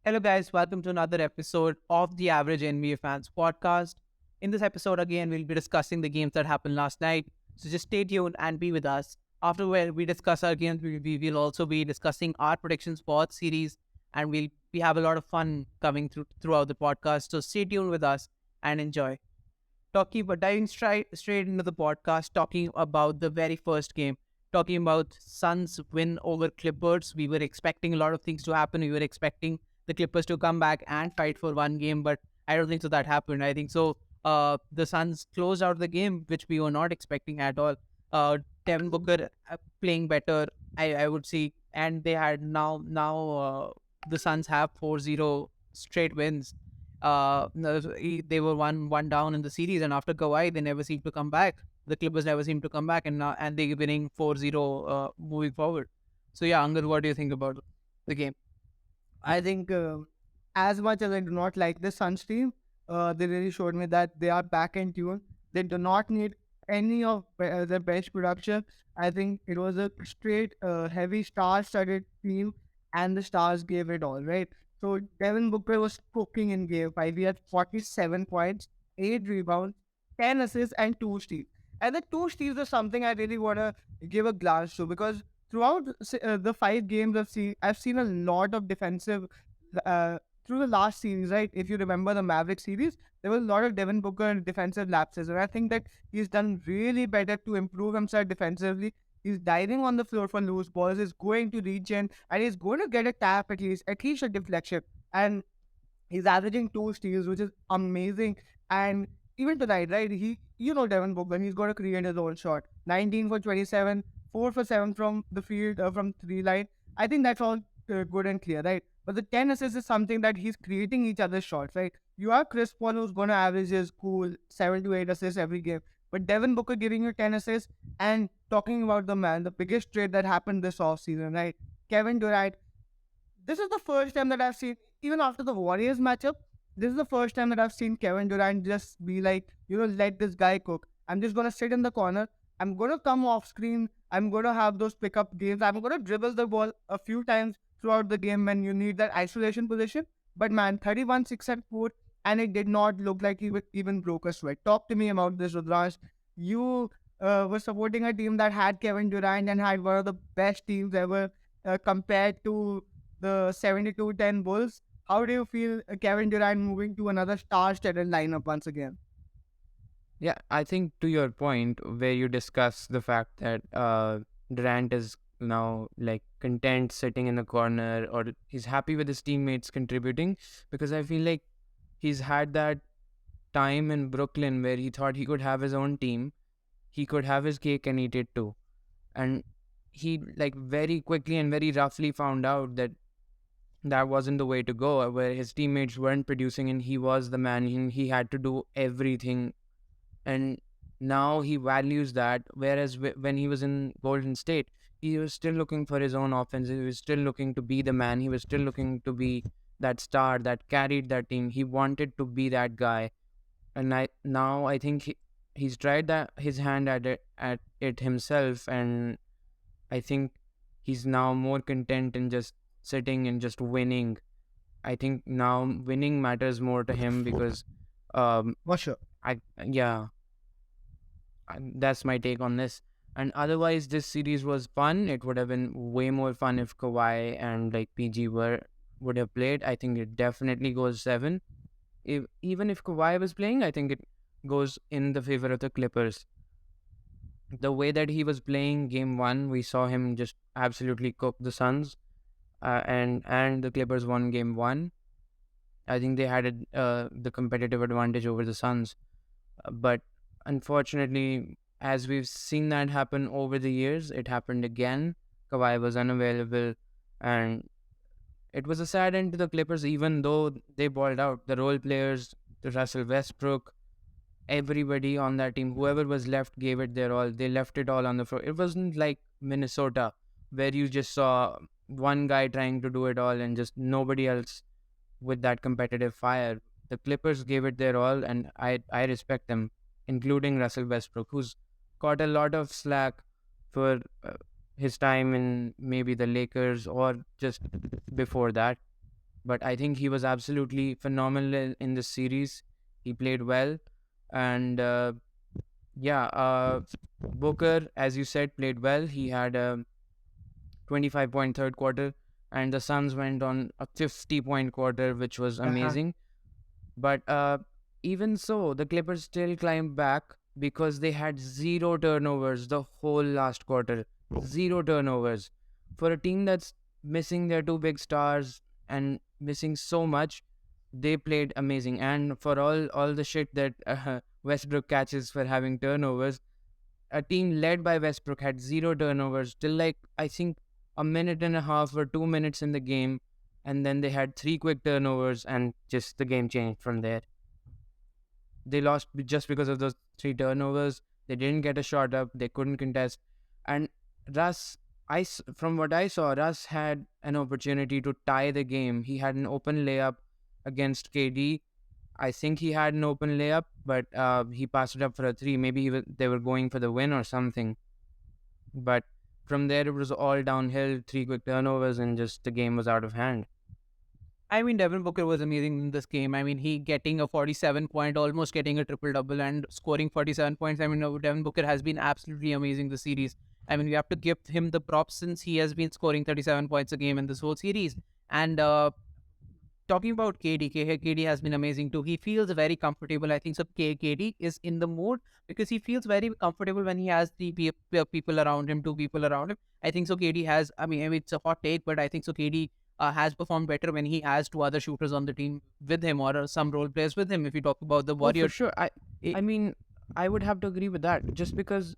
Hello, guys. Welcome to another episode of the Average NBA Fans podcast. In this episode, again, we'll be discussing the games that happened last night. So just stay tuned and be with us. After where we discuss our games, we will also be discussing our predictions for the series, and we have a lot of fun coming throughout the podcast. So stay tuned with us and enjoy. Talking about diving straight into the podcast, talking about the very first game, talking about Suns win over Clippers. We were expecting a lot of things to happen. We were expecting the Clippers to come back and fight for one game, but I don't think so that happened. I think so. The Suns closed out the game, which we were not expecting at all. Devin Booker playing better, I would see, and they had the Suns have 4-0 straight wins. They were one down in the series, and after Kawhi, they never seemed to come back. The Clippers never seemed to come back, and they're winning 4-0 moving forward. So yeah, Angad, what do you think about the game? I think as much as I do not like the Suns team, they really showed me that they are back in tune. They do not need any of their best production. I think it was a straight, heavy star-studded team, and the stars gave it all, right? So Devin Booker was cooking in Game 5. He had 47 points, 8 rebounds, 10 assists, and 2 steals. And the 2 steals is something I really want to give a glance to because throughout the 5 games I've seen a lot of defensive uh, through the last series, right? If you remember the Maverick series, there was a lot of Devin Booker defensive lapses, and I think that he's done really better to improve himself defensively. He's diving on the floor for loose balls. He's going to reach in, and he's going to get a tap at least a deflection. And he's averaging 2 steals, which is amazing. And even tonight, right? Devin Booker, he's got to create his own shot. 19 for 27, 4 for 7 from the field, from 3 line. I think that's all good and clear, right? But the 10 assists is something that he's creating each other's shots, right? You have Chris Paul who's going to average his cool 7 to 8 assists every game. But Devin Booker giving you 10 assists and talking about the man, the biggest trade that happened this offseason, right? Kevin Durant, this is the first time that I've seen, even after the Warriors matchup, this is the first time that I've seen Kevin Durant just be like, let this guy cook. I'm just gonna sit in the corner. I'm gonna come off screen. I'm gonna have those pickup games. I'm gonna dribble the ball a few times throughout the game when you need that isolation position. But man, 31, 6 and 4, and it did not look like he even broke a sweat. Talk to me about this, Rudrash. You were supporting a team that had Kevin Durant and had one of the best teams ever compared to the 72-10 Bulls. How do you feel Kevin Durant moving to another star-studded lineup once again? Yeah, I think to your point where you discuss the fact that Durant is now like content sitting in the corner or he's happy with his teammates contributing because I feel like he's had that time in Brooklyn where he thought he could have his own team, he could have his cake and eat it too. And he like very quickly and very roughly found out that that wasn't the way to go, where his teammates weren't producing and he was the man and he had to do everything. And now he values that, whereas when he was in Golden State, he was still looking for his own offense. He was still looking to be the man. He was still looking to be that star that carried that team. He wanted to be that guy. And I think he's tried that his hand at it himself, and I think he's now more content in just sitting and just winning. I think now winning matters more to him because For sure. I yeah, that's my take on this. And otherwise, this series was fun. It would have been way more fun if Kawhi and like PG would have played. I think it definitely goes 7. Even if Kawhi was playing, I think it goes in the favor of the Clippers. The way that he was playing game 1, we saw him just absolutely cook the Suns, and the Clippers won game 1. I think they had the competitive advantage over the Suns. But unfortunately, as we've seen that happen over the years, it happened again. Kawhi was unavailable, and it was a sad end to the Clippers, even though they balled out. The role players, the Russell Westbrook, everybody on that team, whoever was left, gave it their all. They left it all on the floor. It wasn't like Minnesota, where you just saw one guy trying to do it all and just nobody else with that competitive fire. The Clippers gave it their all, and I respect them, including Russell Westbrook, who's got a lot of slack for his time in maybe the Lakers or just before that. but I think he was absolutely phenomenal in this series. He played well, and yeah, Booker, as you said, played well. He had a 25-point third quarter, and the Suns went on a 50-point quarter, which was Uh-huh. amazing. But even so, the Clippers still climbed back because they had zero turnovers the whole last quarter. Zero turnovers. For a team that's missing their two big stars and missing so much, they played amazing. And for all the shit that Westbrook catches for having turnovers, a team led by Westbrook had zero turnovers till like I think a minute and a half or 2 minutes in the game, and then they had three quick turnovers, and just the game changed from there. They lost just because of those three turnovers. They didn't get a shot up. They couldn't contest, and Russ. From what I saw, Russ had an opportunity to tie the game. He had an open layup against KD. I think he had an open layup, but he passed it up for a three. Maybe they were going for the win or something. But from there, it was all downhill, three quick turnovers, and just the game was out of hand. I mean, Devin Booker was amazing in this game. I mean, he getting a 47 point, almost getting a triple double, and scoring 47 points. I mean, Devin Booker has been absolutely amazing this series. I mean, we have to give him the props since he has been scoring 37 points a game in this whole series. And talking about KD has been amazing too. He feels very comfortable. I think so. KD is in the mood because he feels very comfortable when he has people around him, two people around him. I think so. KD has. I mean, it's a hot take, but I think so. KD has performed better when he has two other shooters on the team with him or some role players with him. If you talk about the Oh, for Warriors, sure. I mean, I would have to agree with that. Just because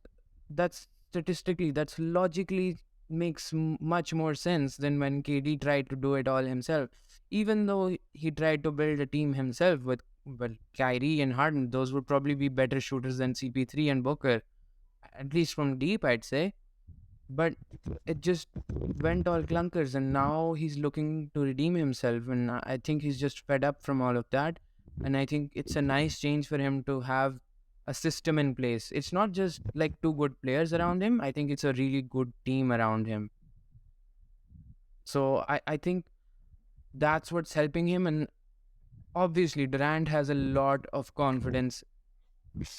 that's statistically, that's logically makes much more sense than when KD tried to do it all himself. Even though he tried to build a team himself with well, Kyrie and Harden, those would probably be better shooters than CP3 and Booker, at least from deep, I'd say. But it just went all clunkers, and now he's looking to redeem himself, and I think he's just fed up from all of that. And I think it's a nice change for him to have a system in place. It's not just like two good players around him. I think it's a really good team around him. So I think that's what's helping him. And obviously Durant has a lot of confidence,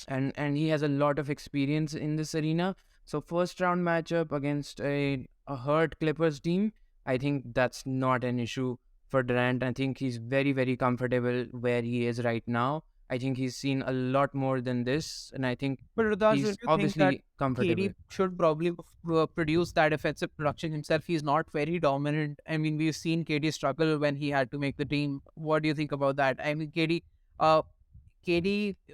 and he has a lot of experience in this arena. So first round matchup against a hurt Clippers team, I think that's not an issue for Durant. I think he's very comfortable where he is right now. I think he's seen a lot more than this, and I think but Rudaz, don't he's you think that obviously comfortable. KD should probably produce that offensive production himself? He's not very dominant. I mean, we've seen KD struggle when he had to make the team. What do you think about that? I mean, KD,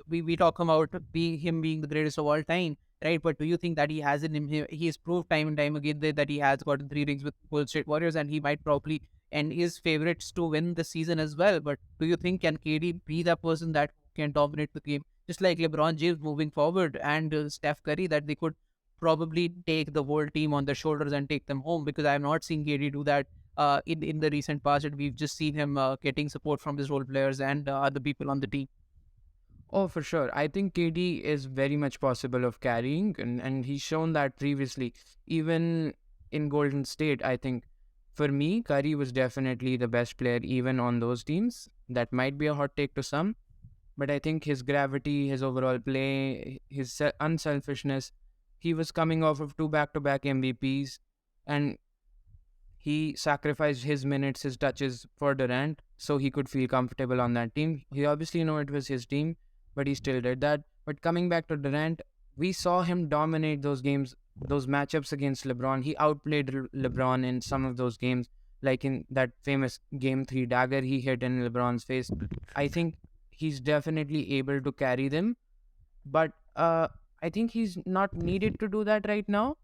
we talk about him being the greatest of all time, right? But do you think that he has it in him? He has proved time and time again that he has gotten three rings with Golden State Warriors, and he might probably and is favorites to win the season as well. But do you think can KD be the person that can dominate the game, just like LeBron James moving forward and Steph Curry, that they could probably take the whole team on their shoulders and take them home? Because I have not seen KD do that. In the recent past, and we've just seen him getting support from his role players and other people on the team. Oh, for sure. I think KD is very much possible of carrying, and he's shown that previously. Even in Golden State, I think for me, Curry was definitely the best player, even on those teams. That might be a hot take to some, but I think his gravity, his overall play, his unselfishness, he was coming off of two back to back MVPs, and he sacrificed his minutes, his touches for Durant so he could feel comfortable on that team. He obviously knew it was his team, but he still did that. But coming back to Durant, we saw him dominate those games, those matchups against LeBron. He outplayed LeBron in some of those games, like in that famous Game 3 dagger he hit in LeBron's face. I think he's definitely able to carry them, but I think he's not needed to do that right now,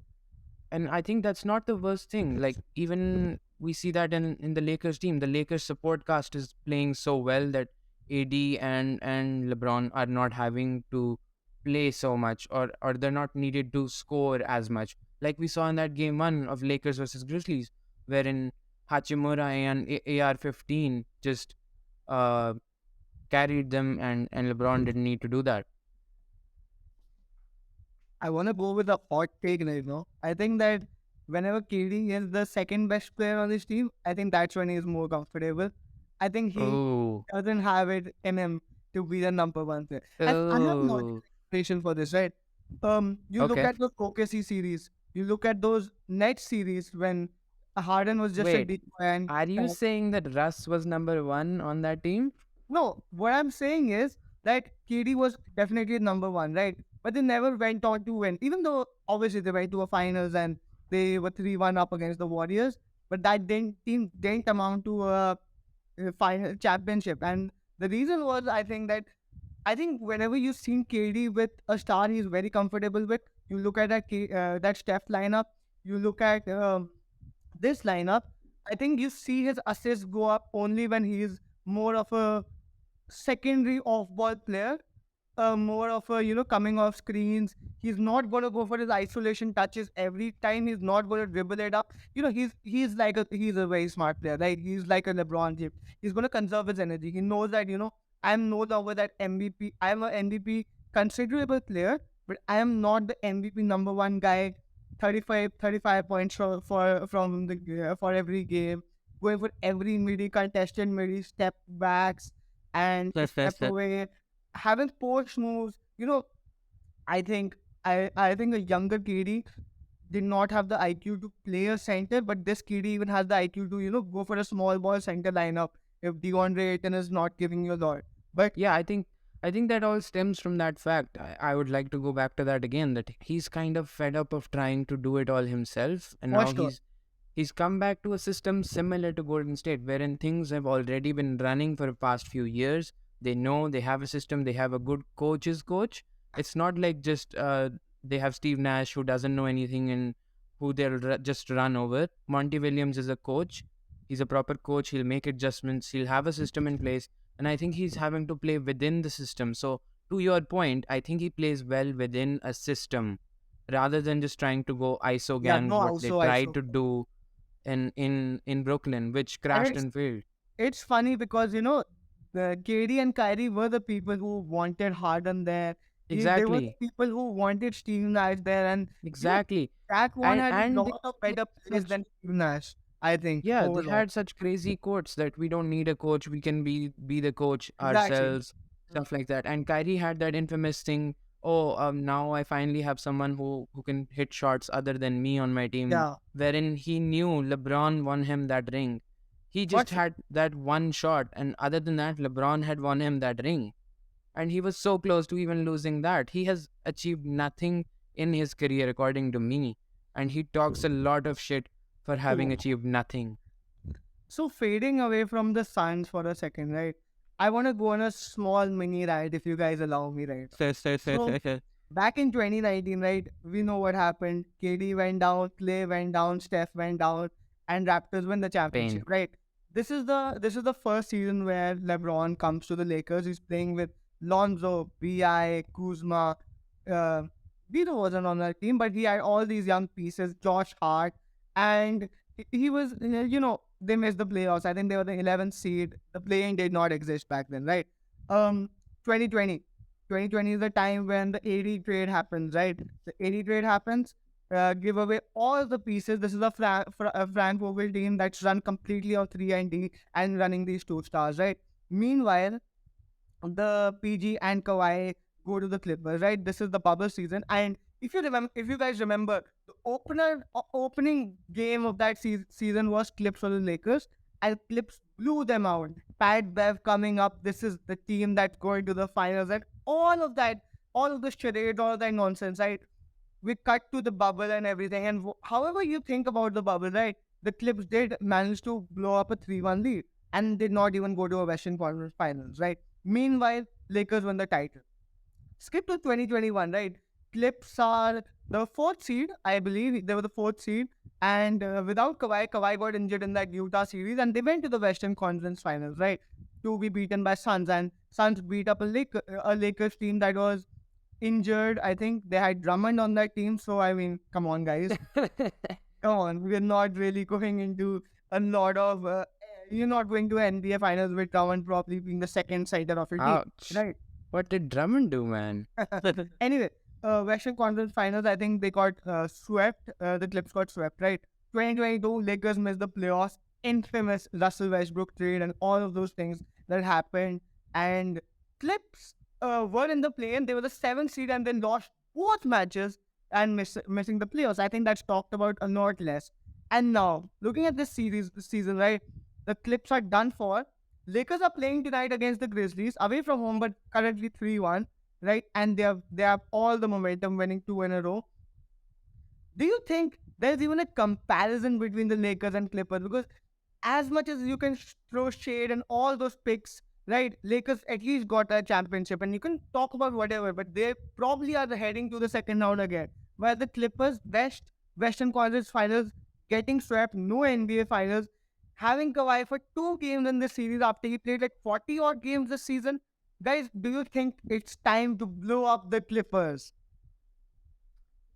and I think that's not the worst thing. Like even we see that in the Lakers team, the Lakers support cast is playing so well that AD and LeBron are not having to play so much, or they're not needed to score as much. Like we saw in that game 1 of Lakers versus Grizzlies, wherein Hachimura and AR-15 just uh, carried them, and LeBron didn't need to do that. I want to go with a hot take right now. I think that whenever KD is the second best player on this team, I think that's when he is more comfortable. I think he Oh, doesn't have it in him to be the number one player. And I have no oh, explanation for this, right? You look okay. at the OKC series, you look at those net series when Harden was just a Wait, decoy and are you saying that Russ was number one on that team? no, what I'm saying is that KD was definitely number one, right? But they never went on to win, even though obviously they went to a finals and they were 3-1 up against the Warriors. But that team didn't amount to a final championship. And the reason was, I think whenever you've seen KD with a star he's very comfortable with, you look at that Steph lineup, you look at this lineup, I think you see his assists go up only when he's more of a secondary off-ball player, more of a coming off screens. He's not going to go for his isolation touches every time. He's not going to dribble it up. He's a very smart player, right? He's like a LeBron James. He's going to conserve his energy. He knows that I'm no longer that MVP. I'm a MVP considerable player, but I am not the MVP number one guy. 35 points for every game, going for every midi contested midi step backs and step away, having post moves. I think I think a younger KD did not have the IQ to play a center, but this KD even has the IQ to go for a small ball center lineup if DeAndre Ayton is not giving you a lot. But Yeah, I think that all stems from that fact. I would like to go back to that again, that he's kind of fed up of trying to do it all himself, and for now sure, he's come back to a system similar to Golden State, wherein things have already been running for the past few years. They know they have a system, they have a good coach's coach. It's not like just they have Steve Nash who doesn't know anything and who just run over. Monty Williams is a coach. He's a proper coach. He'll make adjustments. He'll have a system in place, and I think he's having to play within the system. So to your point, I think he plays well within a system rather than just trying to go ISO yeah, gang, no, what they also tried ISO. to do in Brooklyn, which And crashed and failed. it's funny because the KD and Kyrie were the people who wanted Harden there. They were the Exactly, people who wanted Steve Nash there, and you know exactly, Zach Vaughn and had a and they lot of had better plays such than Steve Nash. I think yeah, they overall. had such crazy quotes that we don't need a coach, we can be the coach Exactly. ourselves, stuff like that. And Kyrie had that infamous thing. Oh, now I finally have someone who can hit shots other than me on my team, Yeah. wherein he knew LeBron won him that ring. He just What's had that one shot, and other than that, LeBron had won him that ring. And he was so close to even losing that. He has achieved nothing in his career, according to me. And he talks a lot of shit for having oh, achieved nothing. so fading away from the Suns for a second, right? I want to go on a small mini ride if you guys allow me, right? So back in 2019, right, we know what happened. KD went down, Clay went down, Steph went down, and Raptors win the championship, Pain. right? This is the first season where LeBron comes to the Lakers. He's playing with Lonzo, Bi, Kuzma. Uh, Vito wasn't on that team, but he had all these young pieces, Josh Hart, and he was, they missed the playoffs. I think they were the 11th seed. The playing did not exist back then, right? Um, 2020. 2020 is the time when the AD trade happens, right? The AD trade happens, give away all the pieces. This is a Frank Vogel team that's run completely on 3 and D and running these two stars, right? Meanwhile, the PG and Kawhi go to the Clippers, right? This is the bubble season, and if you guys remember, the opening game of that season was Clips for the Lakers, and Clips blew them out. Pat Bev coming up. This is the team that's going to the finals, and all of that, all of the charade, all of that nonsense, right? We cut to the bubble and everything, and however you think about the bubble, right? The Clips did manage to blow up a 3-1 lead and did not even go to a Western Conference Finals, right? Meanwhile, Lakers won the title. Skip to 2021, right? Clips are the fourth seed, I believe. They were the fourth seed. And without Kawhi, Kawhi got injured in that Utah series and they went to the Western Conference Finals, right? To be beaten by Suns. And Suns beat up a Lakers team that was injured. I think they had Drummond on that team. So, I mean, come on, guys. Come on. We're not really going into a lot of. You're not going to NBA Finals with Drummond probably being the second sider of your team, Ouch. right? What did Drummond do, man? Anyway, Western Conference Finals, I think they got swept. The Clips got swept, right? 2022, Lakers missed the playoffs. infamous Russell Westbrook trade and all of those things that happened. And Clips were in the play and they were the seventh seed and then lost both matches and missing the playoffs. I think that's talked about a lot less. And now, looking at this season, right, the Clips are done for. Lakers are playing tonight against the Grizzlies, away from home, but currently 3-1, right? And they have all the momentum, winning two in a row. Do you think there's even a comparison between the Lakers and Clippers? Because as much as you can throw shade and all those picks, right? Lakers at least got a championship, and you can talk about whatever, but they probably are heading to the second round again. While the Clippers, Western Conference Finals, getting swept, no NBA Finals, having Kawhi for 2 games in this series after he played like 40 odd games this season. Guys, do you think it's time to blow up the Clippers?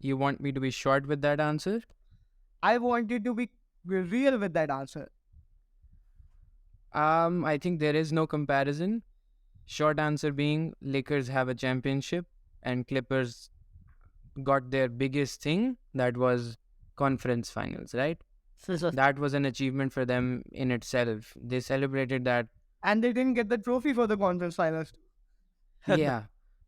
You want me to be short with that answer? I want you to be real with that answer. I think there is no comparison. Short answer being Lakers have a championship and Clippers got their biggest thing, that was conference finals, right? That was an achievement for them in itself. They celebrated that. And they didn't get the trophy for the conference finals. Yeah.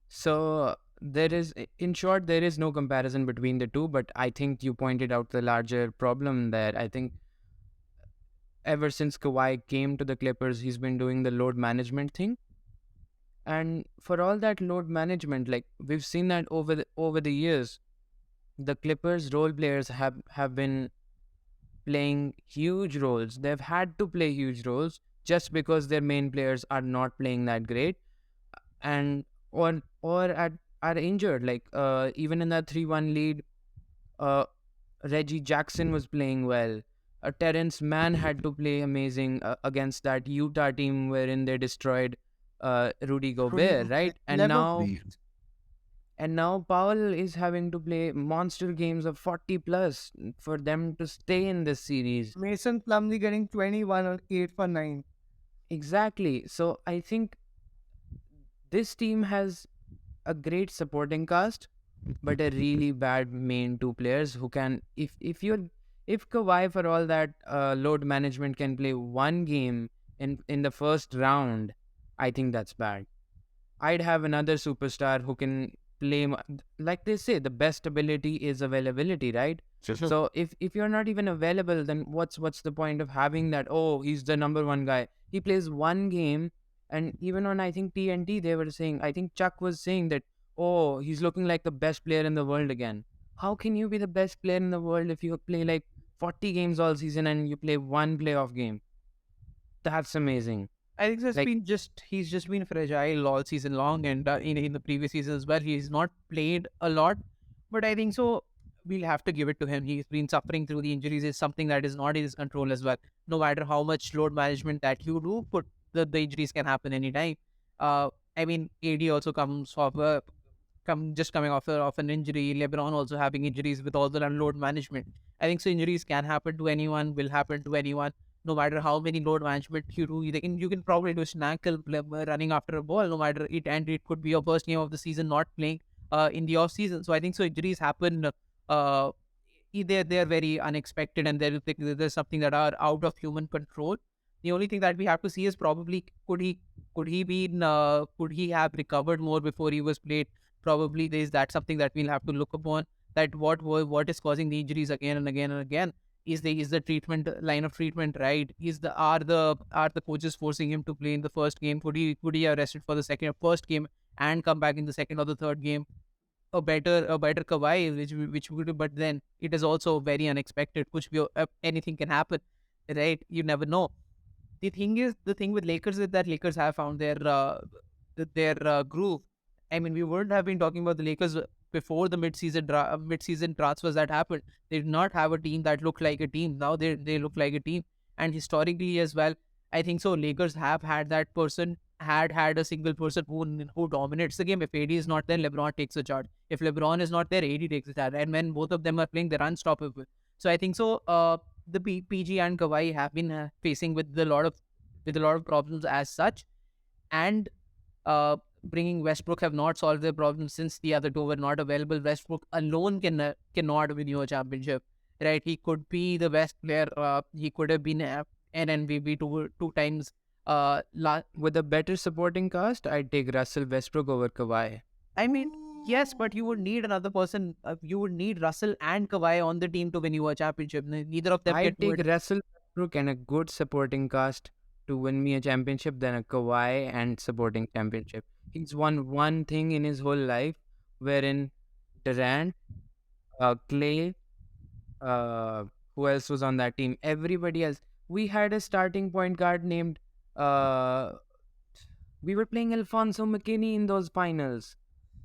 So there is, in short, there is no comparison between the two, but I think you pointed out the larger problem there. I think ever since Kawhi came to the Clippers, he's been doing the load management thing. And for all that load management, like we've seen that over the years, the Clippers role players have been playing huge roles. They've had to play huge roles just because their main players are not playing that great, and are injured. Like even in that 3-1 lead, uh, Reggie Jackson was playing well. Terrence Mann had to play amazing against that Utah team wherein they destroyed Rudy Gobert, right? And now Powell is having to play monster games of 40 plus for them to stay in this series. Mason Plumlee getting 21 on 8 for 9. Exactly. So I think this team has a great supporting cast, but a really bad main two players who can, if Kawhi for all that load management can play one game in the first round, I think that's bad. I'd have another superstar who can play, like they say, the best ability is availability, right? So if you're not even available, then what's the point of having that? Oh, he's the number one guy. He plays one game, and even on I think TNT they were saying, I think Chuck was saying that, oh, he's looking like the best player in the world again. How can you be the best player in the world if you play like 40 games all season and you play one playoff game? That's amazing. I think Like, he's just been fragile all season long, and in the previous season as well, he's not played a lot. But I think so. We'll have to give it to him. He's been suffering through the injuries. Is something that is not in his control as well. No matter how much load management that you do, but the injuries can happen anytime. I mean, AD also comes off coming off an injury. LeBron also having injuries with all the load management. I think so. Injuries can happen to anyone. Will happen to anyone. No matter how many load management you do, you can probably do an ankle running after a ball. No matter it, and it could be your first game of the season not playing in the off season. So I think so. Injuries happen. Uh, they're very unexpected, and there's something that are out of human control. The only thing that we have to see is probably could he have recovered more before he was played? Probably is that something that we'll have to look upon. That what is causing the injuries again and again and again? Is the treatment line of treatment right? Are the coaches forcing him to play in the first game? Could he have rested for the first game and come back in the second or the third game? A better Kawhi, which would, but then it is also very unexpected. Anything can happen, right? You never know. The thing with Lakers is that Lakers have found their groove. I mean, we wouldn't have been talking about the Lakers before the mid-season transfers that happened. They did not have a team that looked like a team. Now they look like a team, and historically as well, I think so. Lakers have had that person, had a single person who dominates the game. If AD is not there, LeBron takes a charge. If LeBron is not there, AD takes a charge. And when both of them are playing, they're unstoppable. So I think so. The PG and Kawhi have been facing with a lot of problems as such, and bringing Westbrook have not solved their problems since the other two were not available. Westbrook alone cannot win you a championship, right? He could be the best player. He could have been MVP two times. With a better supporting cast, I'd take Russell Westbrook over Kawhi. I mean, yes, but you would need another person. You would need Russell and Kawhi on the team to win you a championship. Neither of them I'd can do take it. Russell Westbrook and a good supporting cast to win me a championship than a Kawhi and supporting championship. He's won one thing in his whole life, wherein Durant, Clay, uh, who else was on that team? Everybody else. We had a starting point guard named. Uh, we were playing Alfonso McKinney in those finals.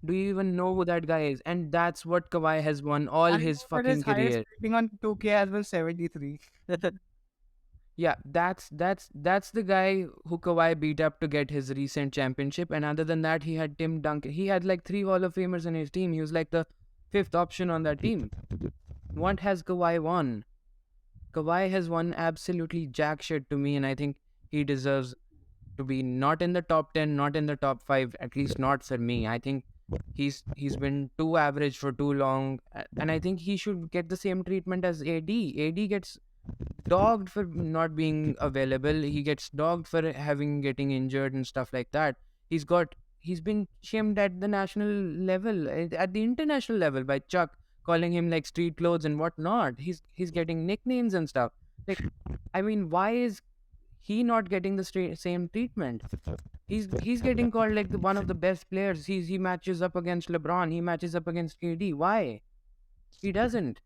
Do you even know who that guy is? And that's what Kawhi has won all I his know that his fucking highest career. rating on 2K as well 73. Yeah, that's the guy who Kawhi beat up to get his recent championship. And other than that, he had Tim Duncan. He had like 3 Hall of Famers in his team. He was like the fifth option on that team. What has Kawhi won? Kawhi has won absolutely jack shit to me, and I think he deserves to be not in the top 10, not in the top 5, at least not for me. I think he's been too average for too long, and I think he should get the same treatment as AD. AD gets dogged for not being available. He gets dogged for having getting injured and stuff like that. He's been shamed at the national level, at the international level by Chuck calling him like street clothes and whatnot. He's getting nicknames and stuff. Like, I mean, why is he not getting the same treatment? He's getting called like one of the best players. He matches up against LeBron. He matches up against KD. Why? He doesn't.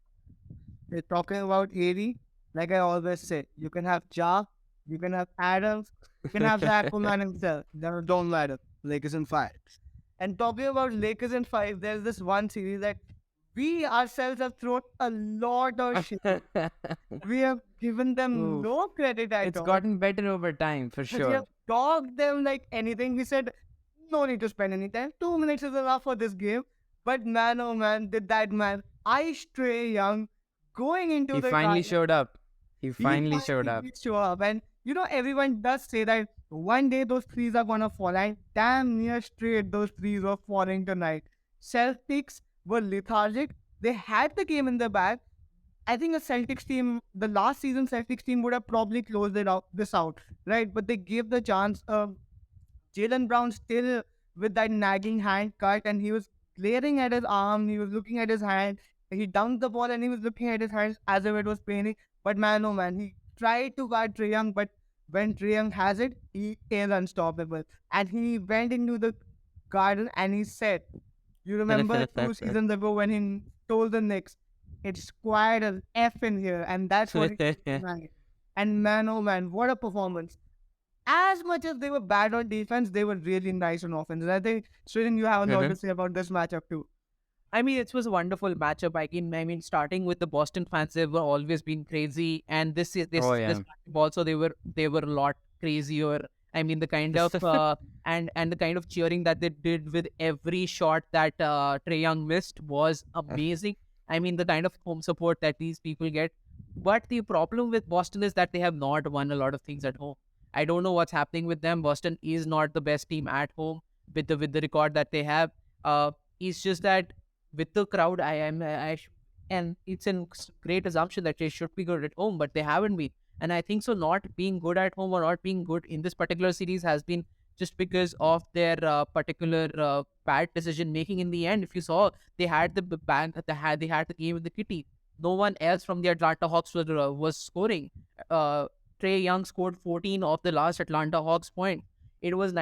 We're talking about AD, like I always say, you can have Ja, you can have Adams, you can have the Aquaman himself. That don't matter. Lakers in 5. And talking about Lakers in 5, there's this one series that we ourselves have thrown a lot of shit. We have given them Oof. no credit at It's all. gotten better over time for We sure. have dogged them like anything. We said, no need to spend any time. 2 minutes is enough for this game. But man, oh man, did that man, Ice Trey Young, going into He the finally garden. showed up. He He finally showed up. did show up. And you know, everyone does say that one day those threes are gonna fall. And damn near straight those threes were falling tonight. Celtics were lethargic. They had the game in the bag. I think a Celtics team, the last season Celtics team would have probably closed this out, right? But they gave the chance. Jalen Brown still with that nagging hand cut, and he was glaring at his arm. He was looking at his hand. He dunked the ball, and he was looking at his hands as if it was paining. But man, oh man, he tried to guard Trae Young, but when Trae Young has it, he is unstoppable. And he went into the garden and he said, "You remember 2 seasons ago when he told the Knicks, it's quiet as F in here," and that's what he did tonight. And man, oh man, what a performance! As much as they were bad on defense, they were really nice on offense. And I think, Sridhan, you have a lot to say about this matchup too. I mean, it was a wonderful matchup. I mean, starting with the Boston fans, they've always been crazy, and this Oh yeah. this matchup also they were a lot crazier. I mean, the kind of and the kind of cheering that they did with every shot that Trae Young missed was amazing. I mean, the kind of home support that these people get. But the problem with Boston is that they have not won a lot of things at home. I don't know what's happening with them. Boston is not the best team at home with the record that they have. It's just that with the crowd, and it's a great assumption that they should be good at home, but they haven't been. And I think so. Not being good at home or not being good in this particular series has been just because of their particular bad decision making. In the end, if you saw, they had the bank, they had the game with the kitty. No one else from the Atlanta Hawks was scoring. Trae Young scored 14 of the last Atlanta Hawks point. It was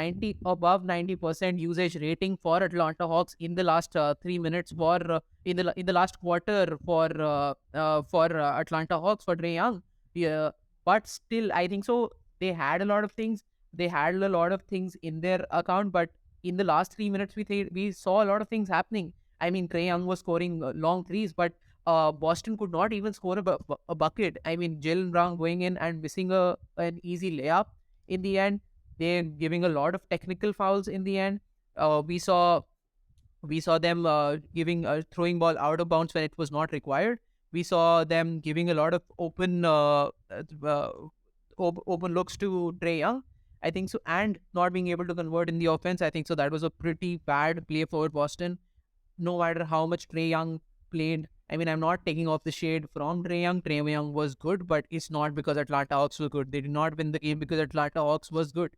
above 90% usage rating for Atlanta Hawks in the last 3 minutes in the last quarter for Atlanta Hawks for Trae Young. Yeah, but still, I think so. They had a lot of things. They had a lot of things in their account, but in the last 3 minutes, we saw a lot of things happening. I mean, Trae Young was scoring long threes, but Boston could not even score a bucket. I mean, Jalen Brown going in and missing an easy layup in the end. They're giving a lot of technical fouls in the end. We saw them giving throwing ball out of bounds when it was not required. We saw them giving a lot of open looks to Trae Young. I think so, and not being able to convert in the offense. I think so. That was a pretty bad play for Boston. No matter how much Trae Young played, I mean, I'm not taking off the shade from Trae Young. Trae Young was good, but it's not because Atlanta Hawks were good. They did not win the game because Atlanta Hawks was good.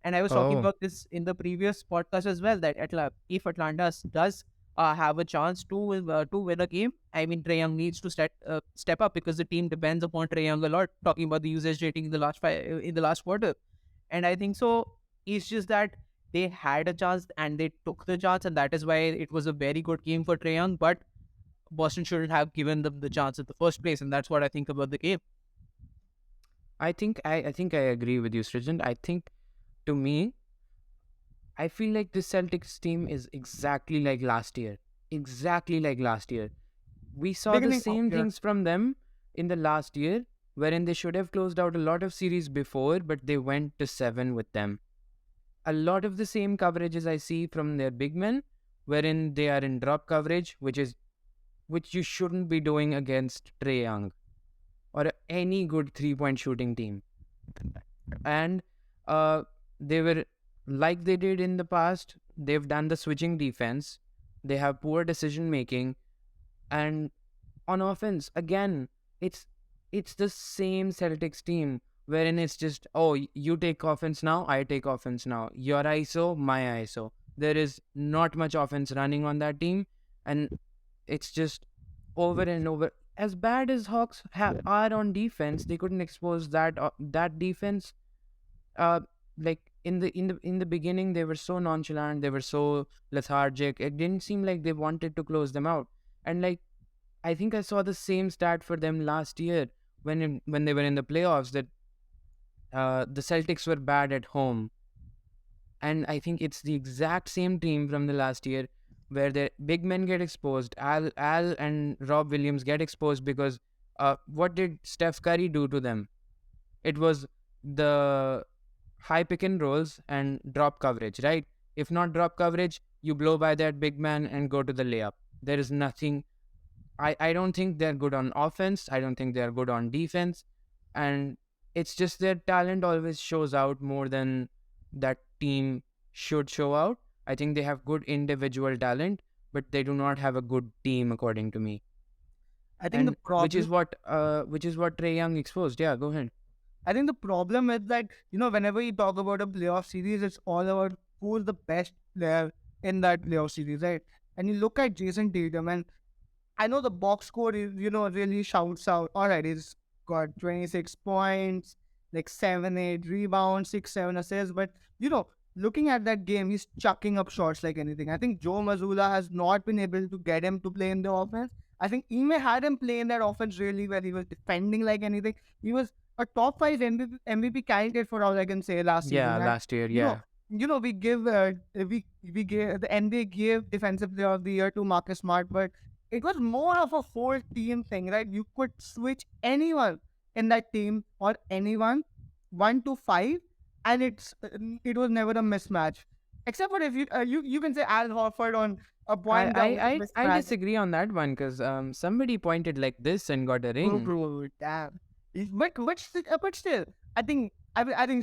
And I was talking Oh, about this in the previous podcast as well, that if Atlanta does have a chance to win a game, I mean, Trae Young needs to step up because the team depends upon Trae Young a lot. Talking about the usage rating in the last quarter, and I think so. It's just that they had a chance and they took the chance, and that is why it was a very good game for Trae Young. But Boston shouldn't have given them the chance in the first place, and that's what I think about the game. I think I agree with you, Srijan. I think to me, I feel like the Celtics team is exactly like last year. Exactly like last year. We saw the Beginning of same year. things from them in the last year, wherein they should have closed out a lot of series before, but they went to 7 with them. A lot of the same coverages I see from their big men, wherein they are in drop coverage, which you shouldn't be doing against Trey Young or any good 3-point shooting team. And uh, they were like they did in the past. They've done the switching defense. They have poor decision making, and on offense again, it's it's the same Celtics team wherein it's just, oh, you take offense now, I take offense now, your ISO, my ISO. There is not much offense running on that team, and it's just over and over. As bad as Hawks are on defense, they couldn't expose that defense. uh like in the beginning, they were so nonchalant, they were so lethargic. It didn't seem like they wanted to close them out. And like, I think I saw the same stat for them last year when they were in the playoffs, that the Celtics were bad at home. And I think it's the exact same team from the last year where the big men get exposed. Al and Rob Williams get exposed because what did Steph Curry do to them? It was the high pick and rolls and drop coverage, right? If not drop coverage, you blow by that big man and go to the layup. There is nothing. I don't think they're good on offense. I don't think they're good on defense. And it's just their talent always shows out more than that team should show out. I think they have good individual talent, but they do not have a good team according to me. I think the And problem which is what Trey Young exposed. Yeah, go ahead. I think the problem is that, whenever you talk about a playoff series, it's all about who's the best player in that playoff series, right? And you look at Jason Tatum, and I know the box score is, really shouts out. All right, he's got 26 points, like 7, 8 rebounds, 6, 7 assists. But, looking at that game, he's chucking up shots like anything. I think Joe Mazzulla has not been able to get him to play in the offense. I think Ime had him play in that offense really well. He was defending like anything. He was a top 5 MVP candidate for all I can say last Yeah, season. And, last year. you know, Yeah. we give we gave the NBA gave Defensive Player of the Year to Marcus Smart, but it was more of a whole team thing, right? You could switch anyone in that team or anyone 1 to 5, and it was never a mismatch. Except for if you can say Al Horford on a I point that I was a I, I mismatch. disagree on that one because somebody pointed like this and got a ring. Bro, damn. But still, I think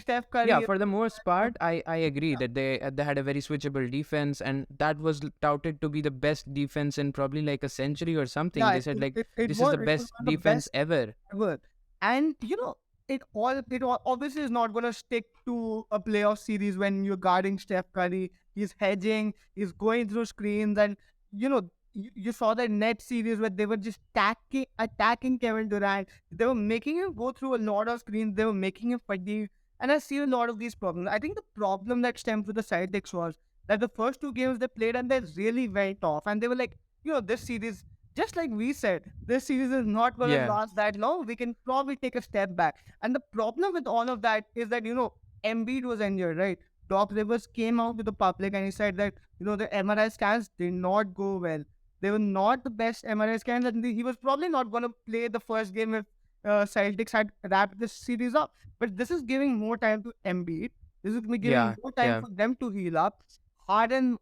Steph Curry. Yeah, for the most part, I agree that they had a very switchable defense, and that was touted to be the best defense in probably like a century or something. Yeah, They said like it this is was the it was best one of the defense best ever. ever. And it all obviously is not gonna stick to a playoff series when you're guarding Steph Curry. He's hedging, he's going through screens, and you saw that net series where they were just attacking Kevin Durant. They were making him go through a lot of screens, they were making him fatigue. And I see a lot of these problems. I think the problem that stemmed with the Celtics was that the first 2 games they played and they really went off. And they were like, this series, just like we said, this series is not going to Yeah. last that long. We can probably take a step back. And the problem with all of that is that, Embiid was injured, right? Doc Rivers came out to the public and he said that, the MRI scans did not go well. They were not the best MRI scans, and he was probably not going to play the first game if Celtics had wrapped this series up. But this is giving more time to Embiid. This is giving Yeah, more time yeah. for them to heal up. Harden,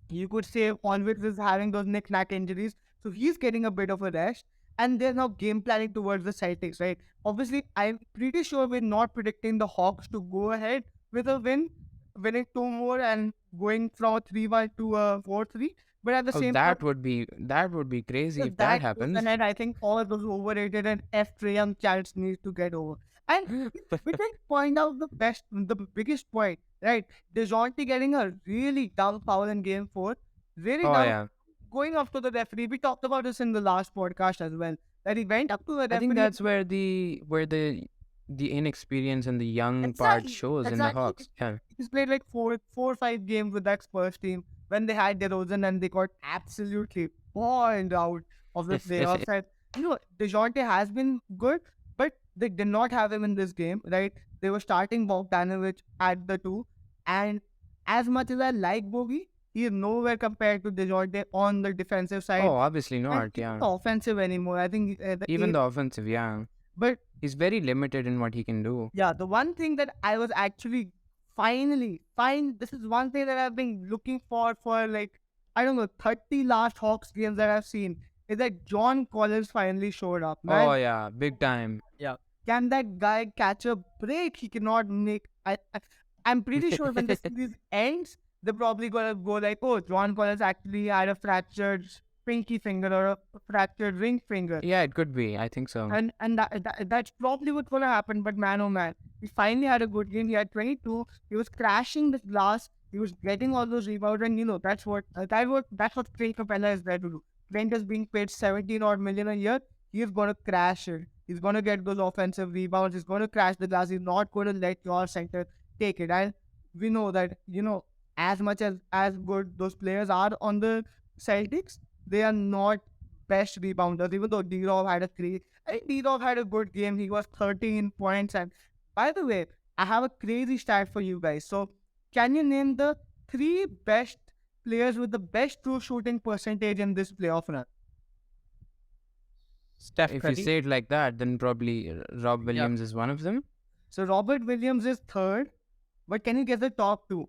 you could say, always is having those knack injuries, so he's getting a bit of a rest. And they're now game planning towards the Celtics, right? Obviously, I'm pretty sure we're not predicting the Hawks to go ahead with a win, winning 2 more and going from a 3-1 to a 4-3. But at the Oh, same time, that would be crazy if if that that goes happens. ahead, I think all those overrated and F Young chance needs to get over. And we can point out the biggest point, right? DeJounte getting a really dumb foul in game 4. Really Oh dumb, yeah, going up to the referee. We talked about this in the last podcast as well. That he went up to the I think referee. that's where the inexperience and the young part Exactly. shows in the Exactly. Hawks. Yeah. He's played like four or five games with that Spurs team when they had DeRozan and they got absolutely boiled out of the playoffs. And DeJounte has been good, but they did not have him in this game, right? They were starting Bogdanovic at the 2, and as much as I like Bogey, he is nowhere compared to DeJounte on the defensive side Oh, obviously and not. even Yeah. the offensive anymore. I think the Even eight, the offensive, yeah. but He's very limited in what he can do. yeah, the one thing that I was actually this is one thing that I've been looking for like, I don't know, 30 last Hawks games that I've seen is that John Collins finally showed up, Oh man. yeah, big time. Can that guy catch a break? He cannot make. I'm pretty sure when the series ends, they're probably gonna go like, oh, John Collins actually had a fractured pinky finger or a fractured ring finger. Yeah, it could be. I think so. And that's probably what's gonna happen. But man, oh man, he finally had a good game. He had 22. He was crashing the glass. He was getting all those rebounds, and that's what Clint Capella is there to do. Clint is being paid 17 odd million a year. He's gonna crash it. He's gonna get those offensive rebounds. He's gonna crash the glass. He's not gonna let your center take it. And we know that as much as good those players are on the Celtics, they are not best rebounders, even though D-Rob had I think D-Rob had a good game. He was 13 points. And by the way, I have a crazy stat for you guys. So, can you name the 3 best players with the best true shooting percentage in this playoff run? Steph If Curry. you say it like that, then probably Rob Williams is one of them. So, Robert Williams is third, but can you guess the top 2?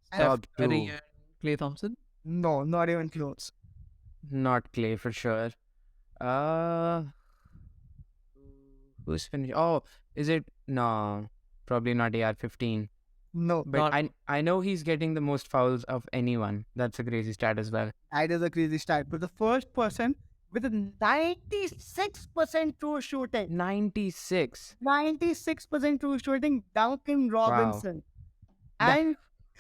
Steph Top Curry 2. and Clay Thompson. No, not even close. Not Clay for sure. Uh, who's finished? Oh, is it? No, probably not AR-15. No, But Not- I know he's getting the most fouls of anyone. That's a crazy stat as well. that is a crazy stat. But the first person with a 96% true shooting. 96. 96% true shooting, Duncan Robinson. Da- And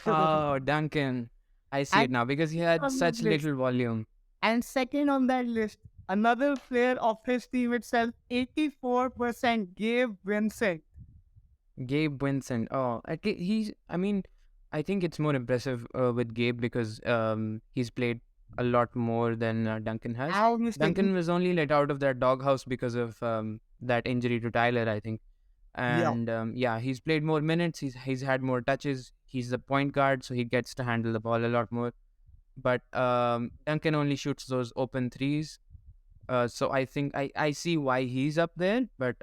Oh, Duncan. I see it And now because he had on such the list. little volume. and second on that list, another player of his team itself, 84%, Gabe Vincent. Gabe Vincent. Oh, I mean, I think it's more impressive with Gabe because he's played a lot more than Duncan has. I was Duncan was only let out of that doghouse because of that injury to Tyler, I think. And yeah, he's played more minutes. He's had more touches. He's the point guard, so he gets to handle the ball a lot more. But Duncan only shoots those open threes. So I think I see why he's up there. But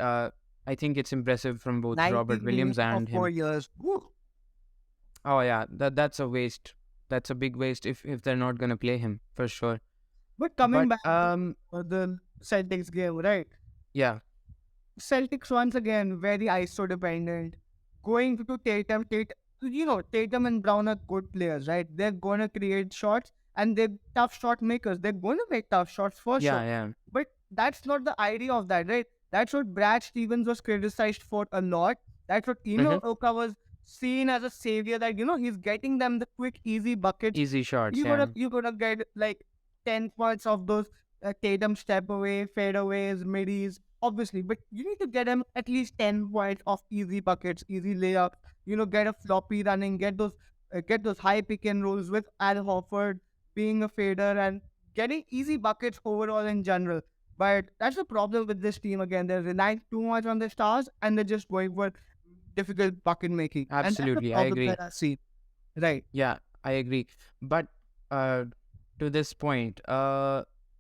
I think it's impressive from both 90 Robert Williams minutes and for 4 him. years. Woo. Oh yeah, that's a waste. That's a big waste if they're not gonna play him for sure. But coming But back to the Celtics game, right? yeah, Celtics once again very ISO dependent. Going to Tatum, Tatum and Brown are good players, right? They're gonna create shots and they're tough shot makers. They're gonna make tough shots for yeah, sure. yeah. But that's not the idea of that, right? That's what Brad Stevens was criticized for a lot. That's what Emo Oka was seen as a savior, that he's getting them the quick, easy buckets. Easy shots. You Yeah. gotta get like 10 points of those Tatum step away, fadeaways, middies, obviously. But you need to get them at least 10 points of easy buckets, easy layup. Get a floppy running, get those high pick and rolls with Al Horford being a fader and getting easy buckets overall in general. But that's the problem with this team again. They're relying too much on the stars and they're just going for difficult bucket making. Absolutely, I and that's the problem agree. that I see. Right. Yeah, I agree. But to this point,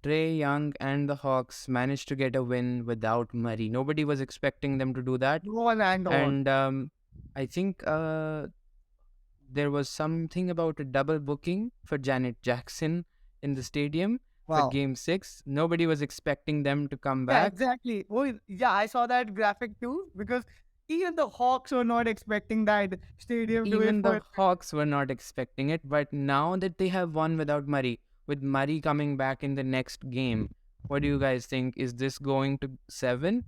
Trey Young and the Hawks managed to get a win without Murray. Nobody was expecting them to do that. On and on. And I think there was something about a double booking for Janet Jackson in the stadium for Game 6. Nobody was expecting them to come Yeah, back. exactly. Oh, yeah, I saw that graphic too because even the Hawks were not expecting that stadium to Even be the Hawks were not expecting it. But now that they have won without Murray, with Murray coming back in the next game, what do you guys think? Is this going to 7?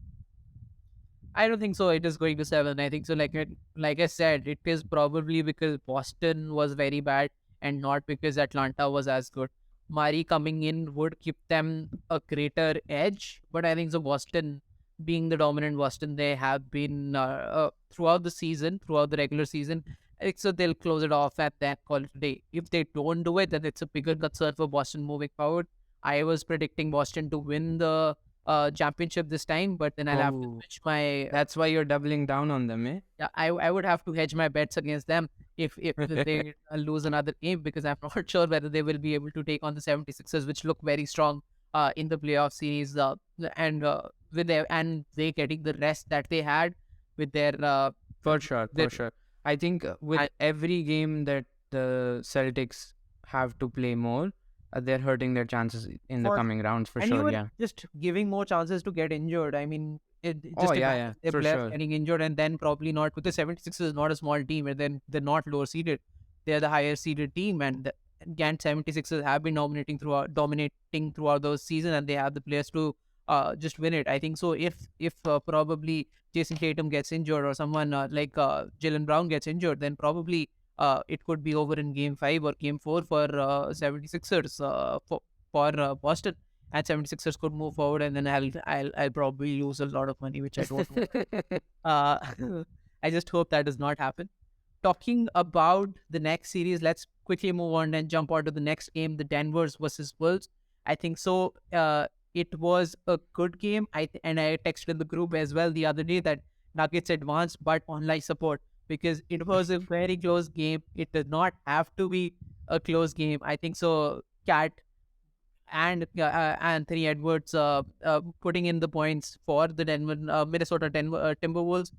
I don't think so. It is going to 7. I think so. Like I said, it is probably because Boston was very bad and not because Atlanta was as good. Murray coming in would give them a greater edge, but I think so. Boston, being the dominant Boston, they have been throughout the season, throughout the regular season. I think so. They'll close it off at that call it a day. If they don't do it, then it's a bigger concern for Boston moving forward. I was predicting Boston to win the championship this time, but then I'll have to Oh, switch my that's why you're doubling down on them, eh? yeah, I would have to hedge my bets against them if they lose another game because I'm not sure whether they will be able to take on the 76ers, which look very strong in the playoff series and with their and they getting the rest that they had with For sure, their for sure. I think with I- every game that the Celtics have to play more, they're hurting their chances in the for coming rounds for and sure. even Yeah. just giving more chances to get injured. I mean, it Oh, just yeah, imagine yeah, their for players sure. getting injured and then probably not because the 76ers is not a small team and then they're not lower seeded. They're the higher seeded team and the again 76ers have been dominating throughout those season and they have the players to just win it. I think so. If probably Jason Tatum gets injured or someone like Jalen Brown gets injured, then probably it could be over in game 5 or game 4 for 76ers for Boston and 76ers could move forward and then I'll probably lose a lot of money, which I don't want. Uh, I just hope that does not happen. Talking about the next series, let's quickly move on and jump on to the next game, the Denver's versus Wolves. I think so. It was a good game. And I texted in the group as well the other day that Nuggets advanced, but online support because it was a very close game. It did not have to be a close game. I think so. Cat and Anthony Edwards putting in the points for the Minnesota Timberwolves.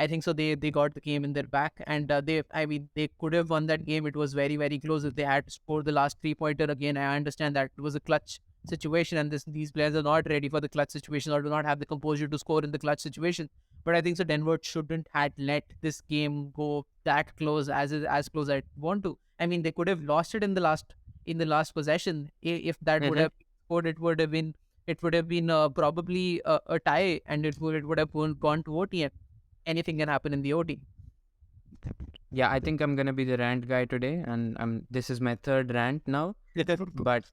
I think so. They got the game in their back, and they could have won that game. It was very close if they had to score the last 3-pointer again. I understand that it was a clutch situation, and these players are not ready for the clutch situation or do not have the composure to score in the clutch situation. But I think so. Denver shouldn't had let this game go that close as close as I want to. I mean, they could have lost it in the last possession. If that would Mhm. have scored, it would have been probably a tie, and it would have gone to OT. And anything can happen in the OT. Yeah, I think I'm gonna be the rant guy today, and this is my third rant now. But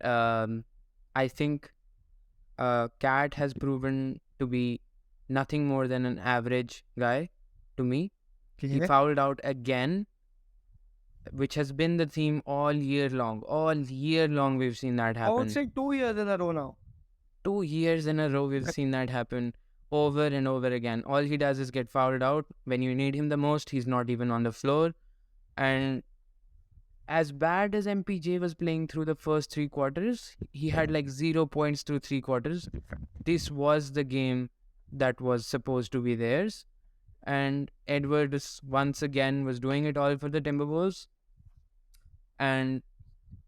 I think Cat has proven to be nothing more than an average guy to me. He fouled out again, which has been the theme all year long. All year long, we've seen that I would happen. say 2 years in a row now. 2 years in a row, we've seen that happen over and over again. All he does is get fouled out. When you need him the most, he's not even on the floor. And as bad as MPJ was playing through the first 3 quarters, he had like 0 points through 3 quarters. This was the game that was supposed to be theirs. And Edwards once again was doing it all for the Timberwolves. And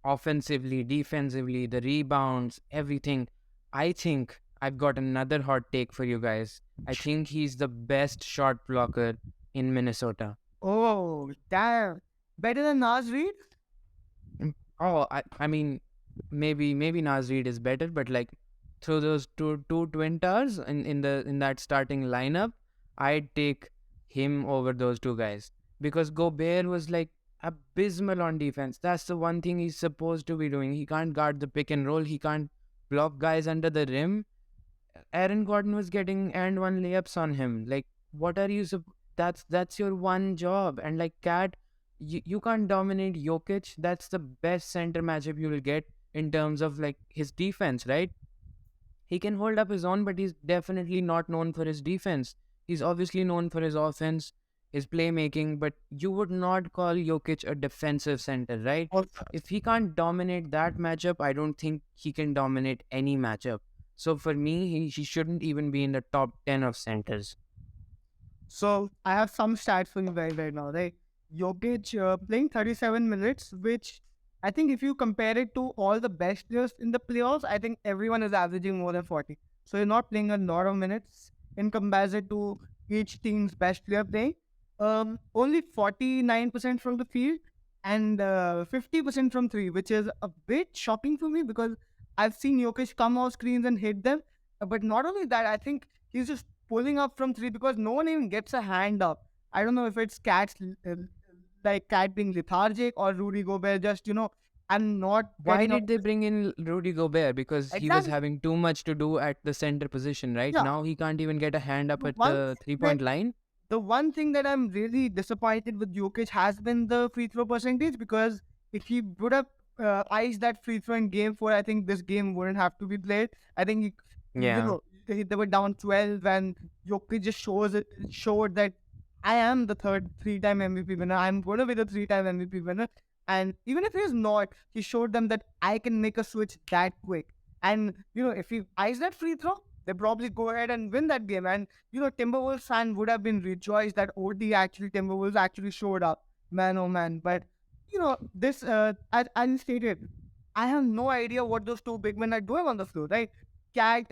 offensively, defensively, the rebounds, everything. I think I've got another hot take for you guys. I think he's the best shot blocker in Minnesota. Oh, damn. Better than Nas Reed? Oh, I mean, maybe Naz Reid is better, but like through those two twin towers in that starting lineup, I'd take him over those two guys because Gobert was like abysmal on defense. That's the one thing he's supposed to be doing. He can't guard the pick and roll. He can't block guys under the rim. Aaron Gordon was getting and one layups on him. Like, what are you? That's your one job. And like Cat, you can't dominate Jokic. That's the best center matchup you will get in terms of like his defense, right? He can hold up his own, but he's definitely not known for his defense. He's obviously known for his offense, his playmaking, but you would not call Jokic a defensive center, right? If he can't dominate that matchup, I don't think he can dominate any matchup. So for me, he shouldn't even be in the top 10 of centers. So I have some stats for you guys right now, right? Jokic playing 37 minutes, which I think if you compare it to all the best players in the playoffs, I think everyone is averaging more than 40. So you're not playing a lot of minutes in comparison to each team's best player playing. Only 49% from the field and 50% from three, which is a bit shocking for me because I've seen Jokic come off screens and hit them. But not only that, I think he's just pulling up from three because no one even gets a hand up. I don't know if it's like Cat being lethargic or Rudy Gobert just, I'm not Why getting up. did they bring in Rudy Gobert? Because he was Exactly. having too much to do at the center position, right? Yeah. Now he can't even get a hand up The at one the thing that 3-point line. the one thing that I'm really disappointed with Jokic has been the free throw percentage because if he would have iced that free throw in game four, I think this game wouldn't have to be played. I think Yeah. they were down 12 and Jokic just showed that I am the third three-time MVP winner. I'm going to be the three-time MVP winner. And even if he's not, he showed them that I can make a switch that quick. And if he ice that free throw, they probably go ahead and win that game. And Timberwolves fan would have been rejoiced that Timberwolves actually showed up, man, oh man. But this as stated, I have no idea what those two big men are doing on the floor, right? Cat,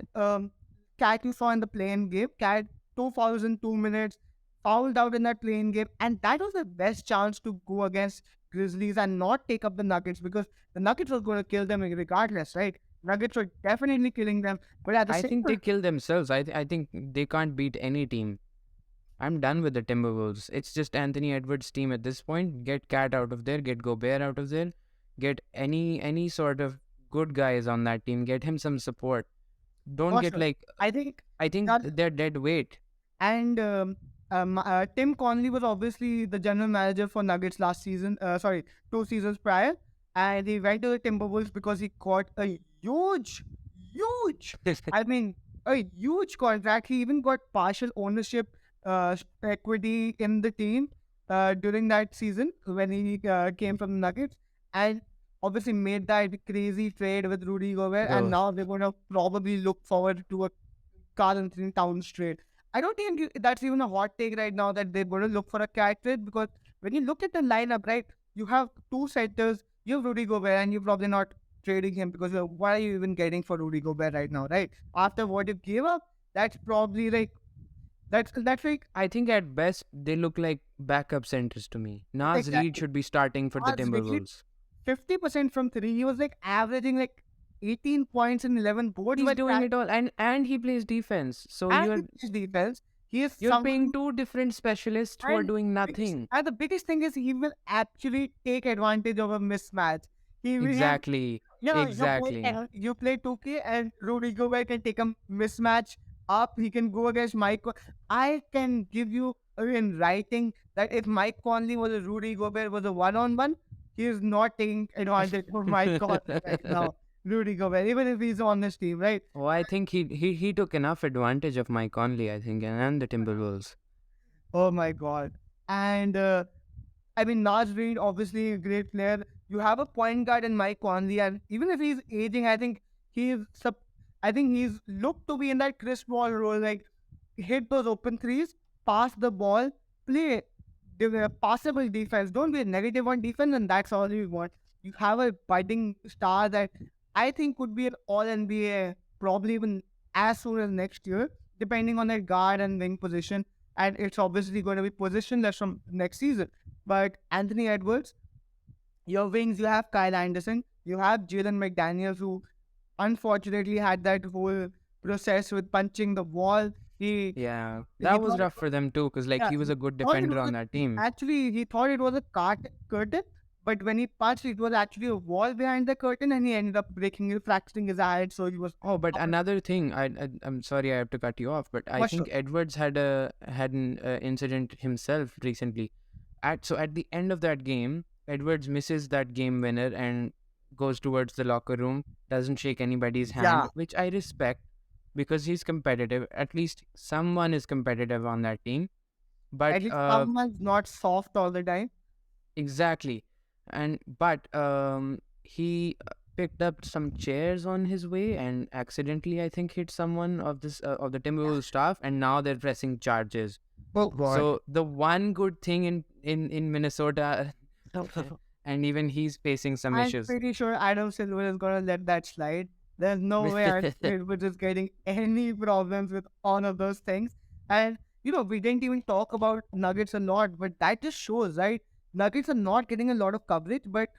Cat you saw in the playing game, Cat 2 fouls in 2 minutes, fouled out in that playing game, and that was the best chance to go against Grizzlies and not take up the Nuggets because the Nuggets was going to kill them regardless, right? Nuggets were definitely killing them, but at the I same think they time, kill themselves. I think they can't beat any team. I'm done with the Timberwolves. It's just Anthony Edwards' team at this point. Get Cat out of there. Get Gobert out of there. Get any sort of good guys on that team. Get him some support. Don't for get sure, like. I think I think that they're dead weight. and Tim Conley was obviously the general manager for Nuggets last season. Sorry, 2 seasons prior, and he went to the Timberwolves because he got a huge, I mean, a huge contract. He even got partial ownership, equity in the team during that season when he came from the Nuggets, and obviously made that crazy trade with Rudy Gobert. And Oh, now they're going to probably look forward to a Karl Anthony Towns trade. I don't think that's even a hot take right now that they're going to look for a cat trade because when you look at the lineup, right, you have two centers, you have Rudy Gobert, and you're probably not trading him because what are you even getting for Rudy Gobert right now, right? After what you gave up, that's probably like that's like I think at best they look like backup centers to me. Nas Reed exactly should be starting for the Nas Reed, Timberwolves. 50% from three. He was like averaging like 18 points and 11 boards, He's but doing it all, and he plays defense. So and he plays defense. He is you're someone paying two different specialists who are And doing nothing. the biggest thing is he will actually take advantage of a mismatch. He will have, Exactly. yeah, Exactly. you play 2K and Rudy Gobert can take a mismatch up. He can go against I can give you in writing that if Mike Conley was a Rudy Gobert was a one-on-one, he is not taking advantage of Mike Conley right now. Rudy Gobert, even if he's on his team, right? Oh, I think he took enough advantage of Mike Conley, I think, and the Timberwolves. Oh my God. And I mean, Naz Reid, obviously a great player. You have a point guard in Mike Conley, and even if he's aging, I think he's I think he's looked to be in that Chris Paul role, like hit those open threes, pass the ball, play passable defense. Don't be negative on defense, and that's all you want. You have a budding star that I think could be an All NBA, probably even as soon as next year, depending on their guard and wing position. And it's obviously going to be positionless from next season. But Anthony Edwards, your wings, you have Kyle Anderson, you have Jalen McDaniels, who unfortunately had that whole process with punching the wall. Yeah, He that was thought it rough for them too, because like yeah, he was he a good thought it defender was on that team. actually he thought it was a curtain, but when he punched, it was actually a wall behind the curtain, and he ended up fracturing his eye, so he was Oh, but another thing, I'm sorry I have to cut you off, but I for think sure. Edwards had an incident himself recently. At the end of that game, Edwards misses that game winner and goes towards the locker room, doesn't shake anybody's Yeah, hand, which I respect because he's competitive. At least someone is competitive on that team. at But least someone's not soft all the time. exactly, and but he picked up some chairs on his way and accidentally, I think, hit someone of this of the Timberwolves staff, and now they're pressing charges. Oh God. So the one good thing in Minnesota, and even he's facing some I'm issues. pretty sure Adam Silver is gonna let that slide. There's no way Adam Silver is getting any problems with all of those things. And we didn't even talk about Nuggets a lot, but that just shows, right? Nuggets are not getting a lot of coverage, but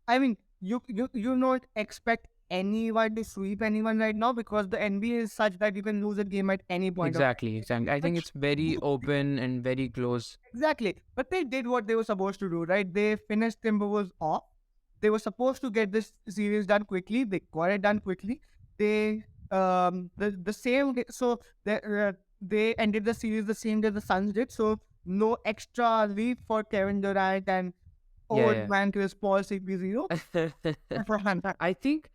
I mean, you don't expect anyone to sweep anyone right now because the NBA is such that you can lose a game at any point of Exactly, exactly. I time. think it's very open and very close. Exactly. But they did what they were supposed to do, right? They finished Timberwolves off. They were supposed to get this series done quickly. They got it done quickly. They the same day, so they ended the series the same day the Suns did. So no extra leave for Kevin Durant and old Yeah, man Chris Paul CP0. yeah. I think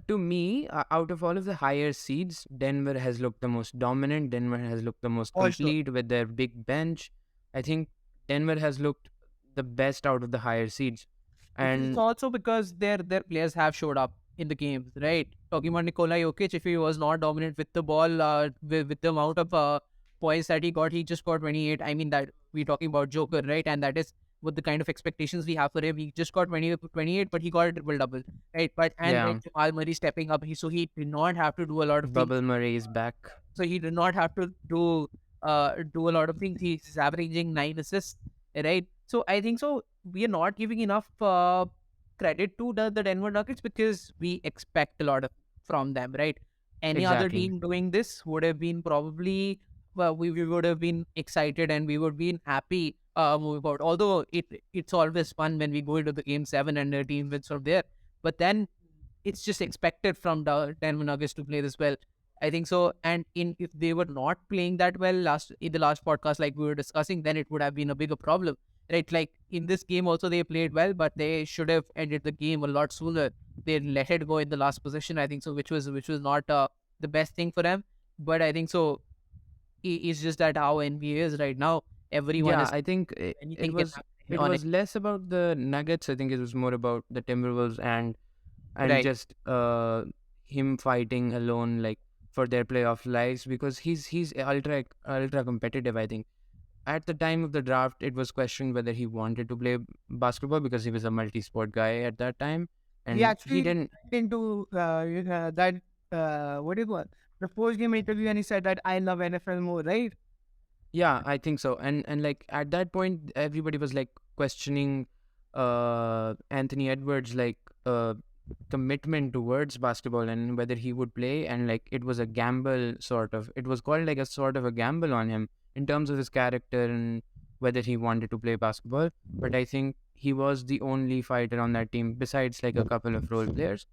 to me, out of all of the higher seeds, Denver has looked the most dominant. Denver has looked the most Also, complete with their big bench. I think Denver has looked the best out of the higher seeds. It's And also because their players have showed up in the games, right? Talking about Nikola Jokic, if he was not dominant with the ball, with the amount of points that he just got 28. I mean, that we're talking about Joker, right? And that is with the kind of expectations we have for him. He just got 28, but he got a triple double, right? But and yeah, then Jamal Murray stepping up, he did not have to do a lot of things. Bubble Murray is back. So he did not have to do a lot of things. He's averaging 9 assists, right? So I think so. We are not giving enough credit to the Denver Nuggets because we expect a lot of from them, right? Any other Exactly. team doing this would have been probably well, we would have been excited and we would be happy moving forward. Although it's always fun when we go into the game 7 and the team wins from there, but then it's just expected from the Denver Nuggets to play this well. I think so. And in if they were not playing that well in the last podcast, like we were discussing, then it would have been a bigger problem, right? Like in this game also they played well, but they should have ended the game a lot sooner. They let it go in the last possession, I think so, which was not the best thing for them. But I think so. It's just that how NBA is right now. Everyone Yeah, is I think anything can happen it on it, was less about the Nuggets. I think it was more about the Timberwolves and right? just him fighting alone like for their playoff lives because he's ultra competitive. I think at the time of the draft it was questioned whether he wanted to play basketball because he was a multi-sport guy at that time, he and he actually didn't. went into that what do you call it? The post game interview, and he said that I love NFL more, right? Yeah, I think so. And like at that point everybody was like questioning Anthony Edwards like commitment towards basketball and whether he would play, and like it was a gamble sort of. It was called like a sort of a gamble on him in terms of his character and whether he wanted to play basketball. But I think he was the only fighter on that team besides like a couple of role players.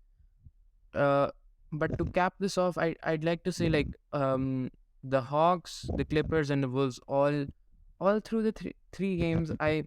uh but to cap this off, I'd like to say like the Hawks, the Clippers, and the Wolves all through the three games I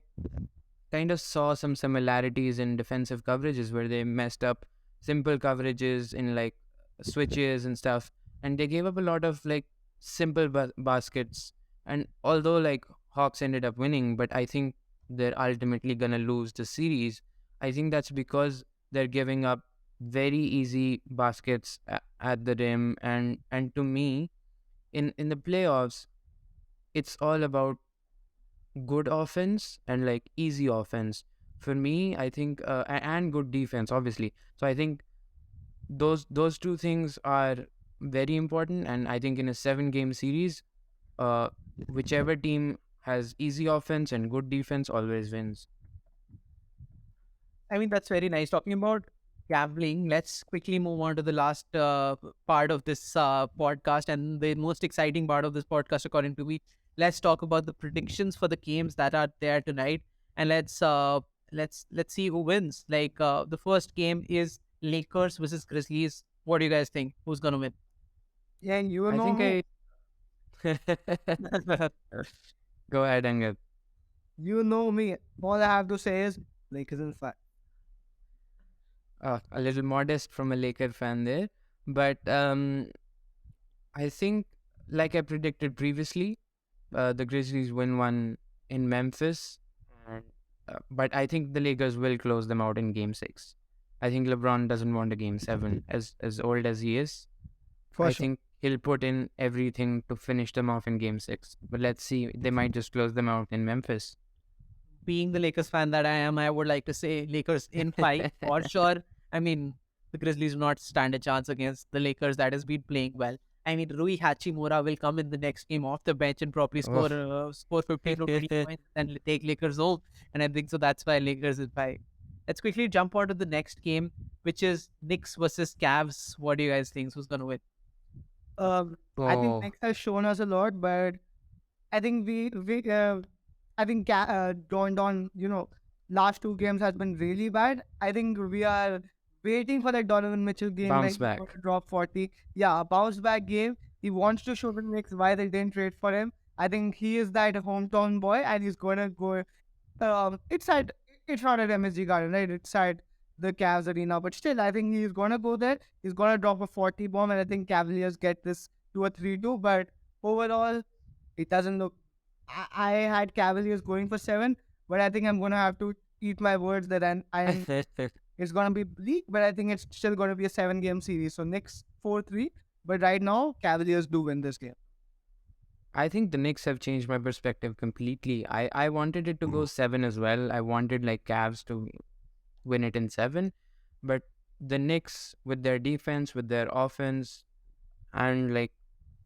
kind of saw some similarities in defensive coverages where they messed up simple coverages in like switches and stuff, and they gave up a lot of like simple baskets. And although like Hawks ended up winning, but I think they're ultimately gonna lose the series. I think that's because they're giving up very easy baskets at the rim, and to me, in the playoffs, it's all about good offense and like easy offense. For me, I think and good defense obviously. So I think those two things are very important, and I think in a 7 game series, uh whichever team has easy offense and good defense always wins. I mean, that's very nice. Talking about gambling, let's quickly move on to the last part of this podcast and the most exciting part of this podcast, according to me. Let's talk about the predictions for the games that are there tonight, and let's see who wins. Like the first game is Lakers versus Grizzlies. What do you guys think? Who's gonna win? Yeah, and you I know think me. I go ahead, Angad. You know me. All I have to say is Lakers in five. A little modest from a Laker fan there, but I think, like I predicted previously, the Grizzlies win one in Memphis, and, but I think the Lakers will close them out in Game 6. I think LeBron doesn't want a Game 7, as old as he is. For I sure. think he'll put in everything to finish them off in Game 6. But let's see, they might just close them out in Memphis. Being the Lakers fan that I am, I would like to say Lakers in five for sure. I mean, the Grizzlies do not stand a chance against the Lakers that has been playing well. I mean, Rui Hachimura will come in the next game off the bench and probably Oh. score 15 to 20 points and take Lakers home. And I think so that's why Lakers is by. Let's quickly jump on to the next game, which is Knicks versus Cavs. What do you guys think? Who's gonna win? I think Oh, Knicks has shown us a lot, but I think I think going on, last two games has been really bad. I think we are waiting for that Donovan Mitchell game where bounce he's going back. to drop 40. Yeah, a bounce back game. He wants to show the Knicks why they didn't trade for him. I think he is that hometown boy, and he's gonna go. It's at it's not at MSG Garden, right? It's at the Cavs arena, but still, I think he's gonna go there. He's gonna drop a 40 bomb, and I think Cavaliers get this to a 3-2. But overall, it doesn't look. I had Cavaliers going for 7, but I think I'm gonna have to eat my words that I it's gonna be bleak, but I think it's still gonna be a 7-game series. So Knicks 4-3, but right now Cavaliers do win this game. I think the Knicks have changed my perspective completely. I wanted it to go 7 as well. I wanted like Cavs to win it in 7, but the Knicks with their defense, with their offense, and like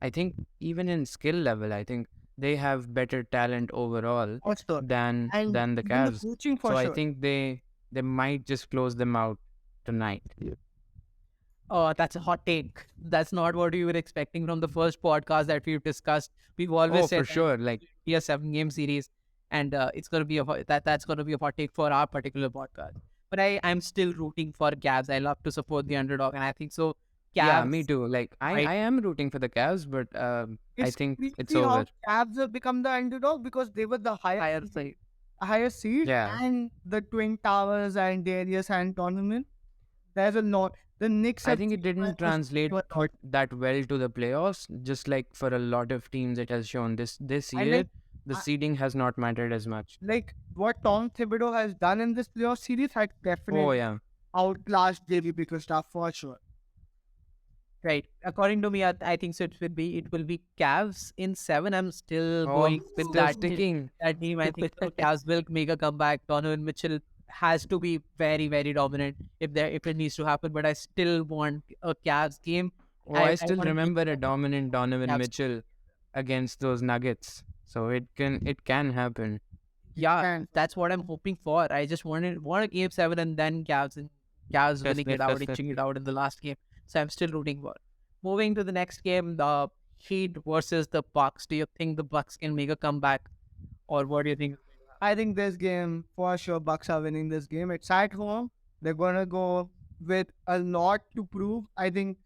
I think even in skill level, I think they have better talent overall Also, and than the even the Cavs. coaching So for I sure. think they might just close them out tonight. Oh, that's a hot take. That's not what we were expecting from the first podcast that we've discussed. We've always Oh, for said that sure. Like, it'll be a 7 game series, and it's gonna be that's gonna be a hot take for our particular podcast. But I'm still rooting for Cavs. I love to support the underdog, and I think so. yeah, me Cavs too. Like, I might am rooting for the Cavs, but I It's think it's crazy over. how Cavs have become the underdog because they were the higher side. higher seed Yeah. and the Twin Towers and Darius and tournament. There's a lot. The Knicks I have think it changed my didn't perspective translate a lot. that well to the playoffs. Just like for a lot of teams, it has shown this And year, the seeding has not mattered as much. what Tom Thibodeau has done in this playoff series has Oh definitely yeah, outclassed JB Bickerstaff for sure. Right. According to me, I think so. It will be Cavs in 7. I'm still oh, going with still that sticking. that team. I think so. Cavs will make a comeback. Donovan Mitchell has to be very very dominant if it needs to happen. But I still want a Cavs game. Oh, I I I still want to see remember a dominant Donovan Cavs. Mitchell against those Nuggets. So it can happen. Yeah, And that's what I'm hoping for. I just want a game 7 and then Cavs winning it out, inching it out in the last game. So I'm still rooting for. Moving to the next game, the Heat versus the Bucks. Do you think the Bucks can make a comeback, or what do you think? I think this game for sure Bucks are winning this game. It's at home. They're gonna go with a lot to prove. I think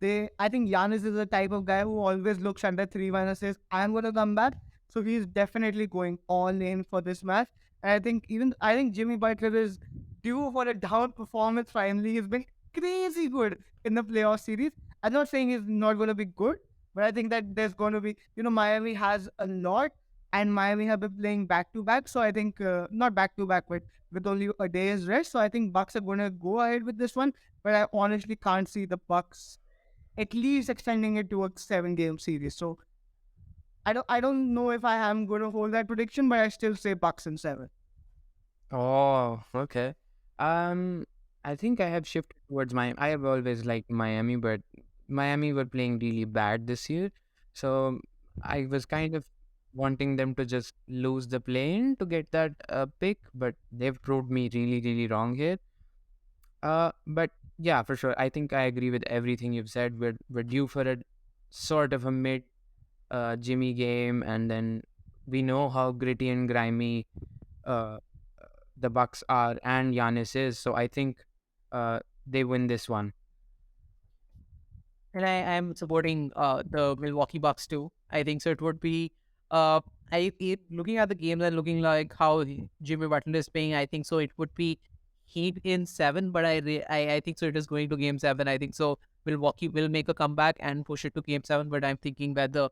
Giannis is the type of guy who always looks at the 3-1 and says, I'm gonna come back. So he's definitely going all in for this match. And I think Jimmy Butler is due for a down performance finally. He's been crazy good in the playoff series. I'm not saying he's not gonna be good, but I think that there's gonna be Miami has a lot and Miami have been playing back to back. So I think not back to back, but with only a day's rest. So I think Bucks are gonna go ahead with this one, but I honestly can't see the Bucks at least extending it to a 7-game series. So I don't know if I am gonna hold that prediction, but I still say Bucks in 7. Oh, okay. Um, I think I have shifted towards my. I have always liked Miami, but Miami were playing really bad this year, so I was kind of wanting them to just lose the plane to get that pick, but they've proved me really, really wrong here. But yeah, for sure, I think I agree with everything you've said. We're due for a sort of a mid Jimmy game, and then we know how gritty and grimy uh the Bucks are and Giannis is. So I think they win this one. And I am supporting the Milwaukee Bucks too. I think so. It would be looking at the games and looking like how Jimmy Butler is playing. I think so. It would be Heat in 7, but I think so. It is going to game 7. I think so. Milwaukee will make a comeback and push it to game 7. But I'm thinking that the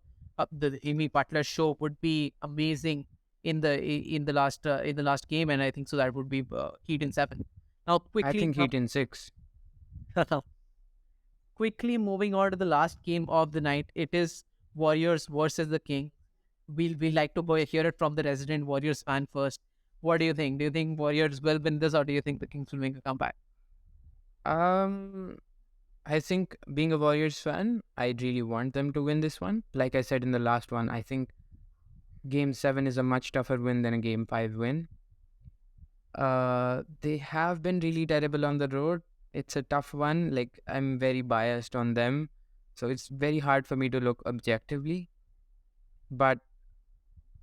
Jimmy Butler show would be amazing in the last game, and I think so that would be Heat in 7. Now I think Heat in 6. quickly moving on to the last game of the night. It is Warriors versus the King. We like to hear it from the resident Warriors fan first. What do you think? Do you think Warriors will win this, or do you think the Kings will make a comeback? Um, I think being a Warriors fan, I really want them to win this one. Like I said in the last one, I think Game 7 is a much tougher win than a Game 5 win. They have been really terrible on the road. It's a tough one. Like, I'm very biased on them. So it's very hard for me to look objectively. But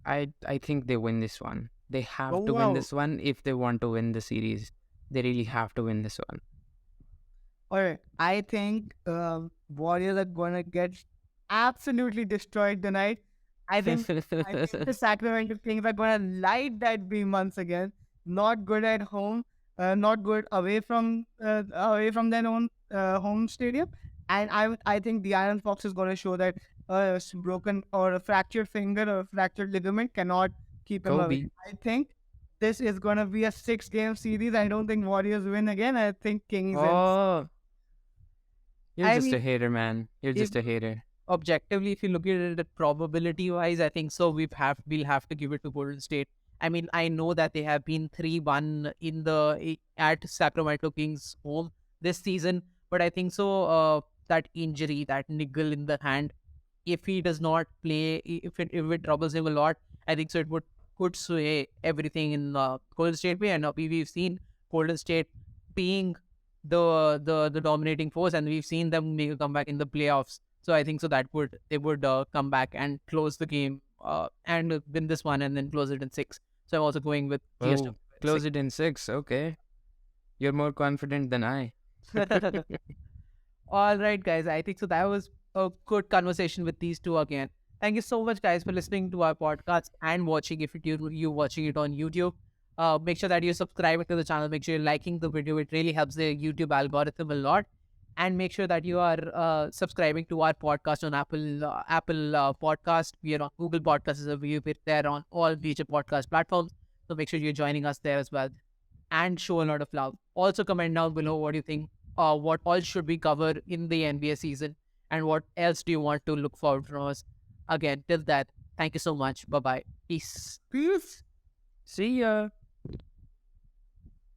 I think they win this one. They have Oh to win wow. this one if they want to win the series. They really have to win this one. Alright. I think Warriors are gonna get absolutely destroyed tonight. I think the Sacramento Kings are gonna light that beam once again. Not good at home, not good away from their own home stadium. And I think the Iron Fox is gonna show that broken or a fractured finger or a fractured ligament cannot keep him away. Kobe. I think this is gonna be a 6-game series. I don't think Warriors win again. I think Kings win. Oh, you're I just a mean, hater, man. You're if just a hater. objectively, if you look at it probability wise, I think so. We'll have to give it to Golden State. I mean, I know that they have been 3-1 at Sacramento Kings home this season, but I think so. That injury, that niggle in the hand, if he does not play, if it troubles him a lot, I think so. It could sway everything in Golden State way, and we've seen Golden State being the dominating force, and we've seen them make a comeback in the playoffs. So I think so that they would come back and close the game and win this one and then close it in 6. So I'm also going with Oh, close 6. it in 6. Okay. You're more confident than I. All right, guys. I think so that was a good conversation with these two again. Thank you so much, guys, for listening to our podcast and watching. If you watching it on YouTube, make sure that you're subscribing to the channel. Make sure you're liking the video. It really helps the YouTube algorithm a lot. And make sure that you are subscribing to our podcast on Apple Podcast. We are on Google Podcasts. We're there on all major podcast platforms. So make sure you're joining us there as well. And show a lot of love. Also, comment down below what you think. What all should we cover in the NBA season, and what else do you want to look forward from us? Again, till that, thank you so much. Bye bye. Peace. Peace. See ya.